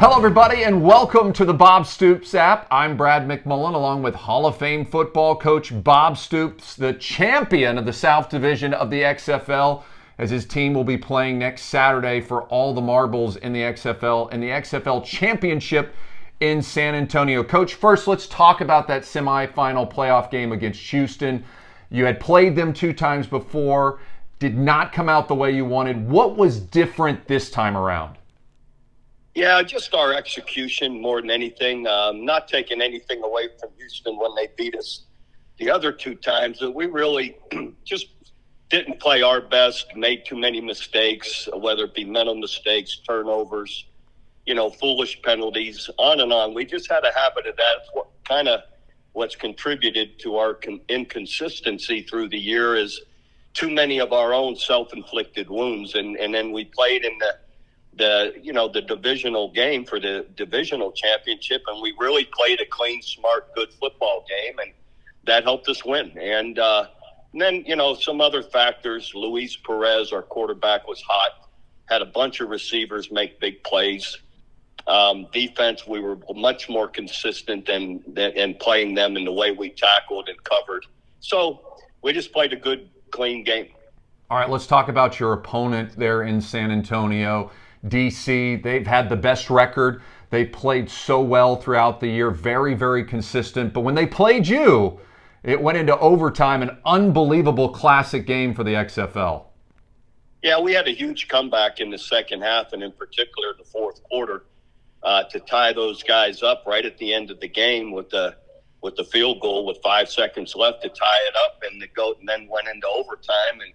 Hello, everybody, and welcome to the Bob Stoops app. I'm Brad McMullen, along with Hall of Fame football coach Bob Stoops, the champion of the South Division of the XFL, as his team will be playing next Saturday for all the marbles in the XFL and the XFL Championship in San Antonio. Coach, first, let's talk about that semifinal playoff game against Houston. You had played them 2 times before, did not come out the way you wanted. What was different this time around? Yeah, just our execution more than anything. Not taking anything away from Houston when they beat us the other 2 times. We really just didn't play our best, made too many mistakes, whether it be mental mistakes, turnovers, foolish penalties, on and on. We just had a habit of that. What's contributed to our inconsistency through the year is too many of our own self-inflicted wounds. And then we played in the divisional game for the divisional championship, and we really played a clean, smart, good football game, and that helped us win. And then, some other factors. Luis Perez, our quarterback, was hot, had a bunch of receivers make big plays. Defense, we were much more consistent in playing them in the way we tackled and covered. So we just played a good, clean game. All right, let's talk about your opponent there in San Antonio. DC, they've had the best record. They played so well throughout the year, very, very consistent. But when they played you, it went into overtime, an unbelievable classic game for the XFL. Yeah, we had a huge comeback in the second half, and in particular the fourth quarter, to tie those guys up right at the end of the game with the field goal with 5 seconds left to tie it up, and then went into overtime. And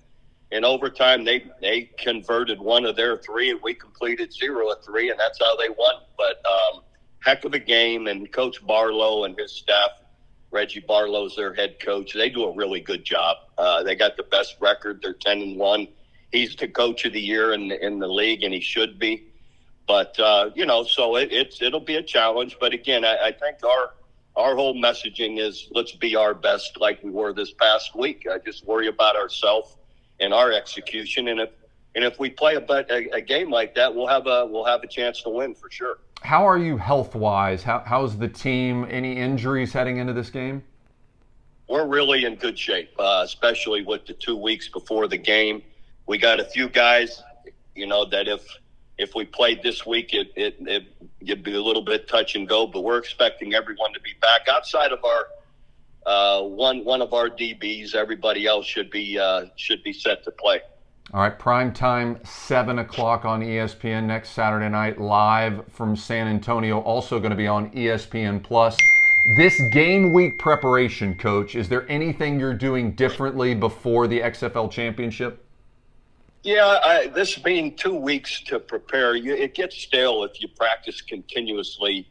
in overtime, they converted 1 of their 3, and we completed 0 of 3, and that's how they won. But heck of a game, and Coach Barlow and his staff, Reggie Barlow's their head coach, they do a really good job. They got the best record. They're 10-1. He's the coach of the year in the league, and he should be. But, so it'll be a challenge. But, again, I think our whole messaging is let's be our best like we were this past week. I just worry about ourselves and our execution, and if we play a game like that, we'll have a chance to win for sure. How are you health-wise? How's the team? Any injuries heading into this game? We're really in good shape, especially with the 2 weeks before the game. We got a few guys, that if we played this week, it'd be a little bit touch and go, but we're expecting everyone to be back outside of our one of our DBs. Everybody else should be set to play. All right, prime time, 7 o'clock on ESPN next Saturday night, live from San Antonio. Also going to be on ESPN Plus. This game week preparation, Coach, is there anything you're doing differently before the XFL Championship? Yeah, this being 2 weeks to prepare, it gets stale if you practice continuously,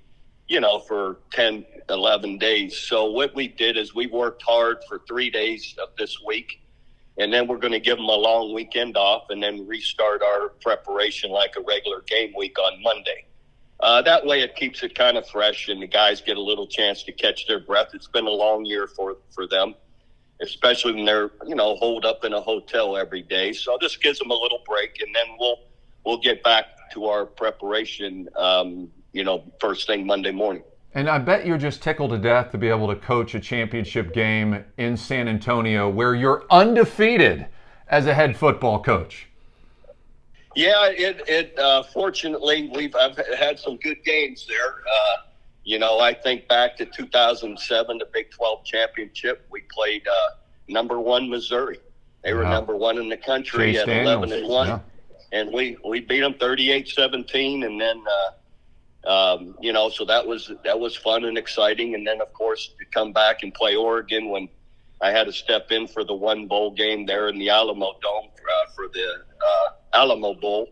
for 10, 11 days. So what we did is we worked hard for 3 days of this week, and then we're going to give them a long weekend off and then restart our preparation like a regular game week on Monday. That way it keeps it kind of fresh, and the guys get a little chance to catch their breath. It's been a long year for them, especially when they're, holed up in a hotel every day. So this gives them a little break, and then we'll get back to our preparation, first thing Monday morning. And I bet you're just tickled to death to be able to coach a championship game in San Antonio where you're undefeated as a head football coach. Yeah, fortunately, I've had some good games there. I think back to 2007, the Big 12 championship. We played number 1 Missouri. They were number 1 in the country Chase at Daniels. 11-1, yeah. And we beat them 38-17, and then so that was fun and exciting. And then of course to come back and play Oregon when I had to step in for the one bowl game there in the Alamo Dome for the Alamo Bowl.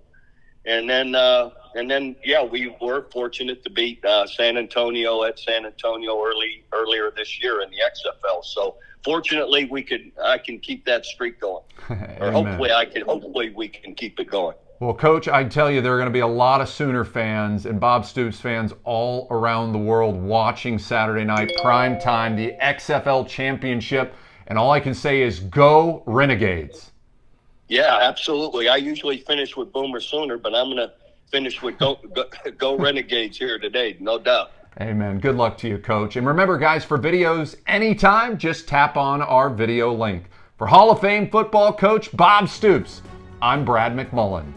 And then, we were fortunate to beat San Antonio at San Antonio earlier this year in the XFL. So fortunately, I can keep that streak going, or hopefully we can keep it going. Well, Coach, I tell you, there are going to be a lot of Sooner fans and Bob Stoops fans all around the world watching Saturday night, prime time, the XFL Championship. And all I can say is go Renegades. Yeah, absolutely. I usually finish with Boomer Sooner, but I'm finish with go Renegades here today, no doubt. Amen. Good luck to you, Coach. And remember, guys, for videos anytime, just tap on our video link. For Hall of Fame football coach Bob Stoops, I'm Brad McMullen.